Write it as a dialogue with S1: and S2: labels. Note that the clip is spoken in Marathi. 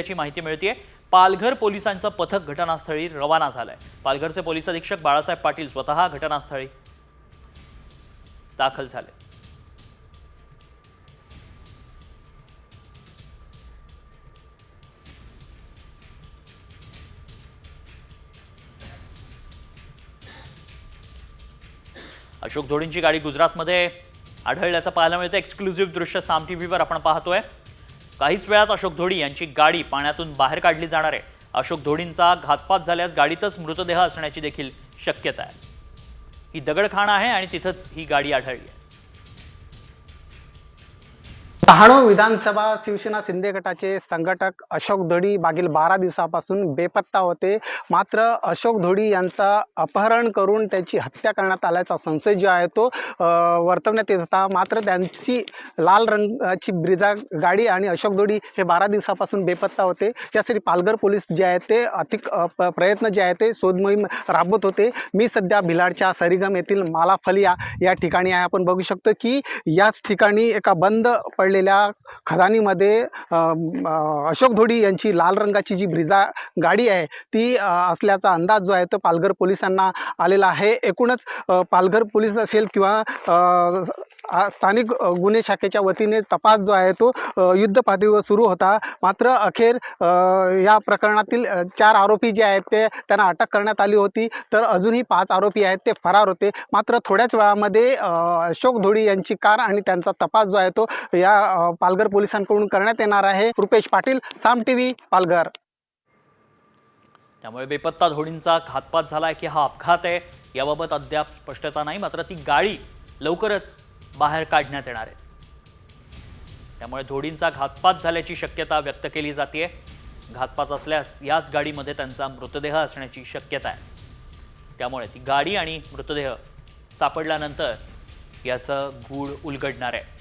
S1: असल्याची माहिती मिळते। पालघर पोलिसांचं पथक घटनास्थळी रवाना झालंय। पालघरचे पोलीस अधीक्षक बाळासाहेब पाटील स्वतः घटनास्थळी दाखल झाले। अशोक धोडींची गाडी गुजरातमध्ये आढळल्याचं पाहायला मिळतं। एक्सक्लुझिव्ह दृश्य साम टीव्हीवर आपण पाहतोय। काहीच वेळात अशोक धोडी यांची गाडी पाण्यातून बाहेर काढली जाणार आहे। अशोक धोडींचा घातपात झाल्यास गाडीतच मृतदेह असण्याची देखील शक्यता आहे। ही दगडखाण आहे आणि तिथंच ही गाडी आढळली आहे।
S2: डहाणू विधानसभा शिवसेना शिंदे गटाचे संघटक अशोक धोडी मागील 12 दिवसापासून बेपत्ता होते। मात्र अशोक धोडी यांचा अपहरण करून त्याची हत्या करण्यात आल्याचा संशय जो आहे तो वर्तवण्यात येत होता। मात्र त्यांची लाल रंगाची ब्रिझा गाडी आणि अशोक धोडी हे 12 दिवसापासून बेपत्ता होते। यासाठी पालघर पोलीस जे आहेत ते अधिक प्रयत्न जे आहे ते शोध मोहीम राबवत होते। मी सध्या भिलाडच्या सरीगम येथील मालाफलिया या ठिकाणी आहे। आपण बघू शकतो की याच ठिकाणी एका बंद पडलेल्या खदानीमध्ये अशोक धोडी यांची लाल रंगाची जी ब्रिझा गाडी आहे ती असल्याचा अंदाज जो आहे तो पालघर पोलिसांना आलेला आहे। एकूणच पालघर पोलीस असेल किंवा स्थानिक गुन्हे शाखेच्या वतीने तपास जो आहे तो युद्ध पातळीवर सुरू होता। मात्र अखेर या प्रकरणातील 4 आरोपी जे आहेत ते त्यांना अटक करण्यात आली होती, तर अजूनही 5 आरोपी आहेत ते फरार होते। मात्र थोड्याच वेळामध्ये अशोक धोडी यांची कार आणि त्यांचा तपास जो आहे तो या पालघर पोलिसांकडून करण्यात येणार आहे। रुपेश पाटील, साम टीव्ही, पालघर।
S1: त्यामुळे बेपत्ता धोडींचा घातपात झालाय की हा अपघात आहे याबाबत अद्याप स्पष्टता नाही। मात्र ती गाडी लवकरच बाहेर काढण्यात येणार आहे। त्यामुळे धोडींचा घातपात झाल्याची शक्यता व्यक्त केली जाते। घातपात असल्यास याच गाडीमध्ये त्यांचा मृतदेह असण्याची शक्यता आहे। त्यामुळे ती गाडी आणि मृतदेह सापडल्यानंतर याचं गूढ उलगडणार आहे।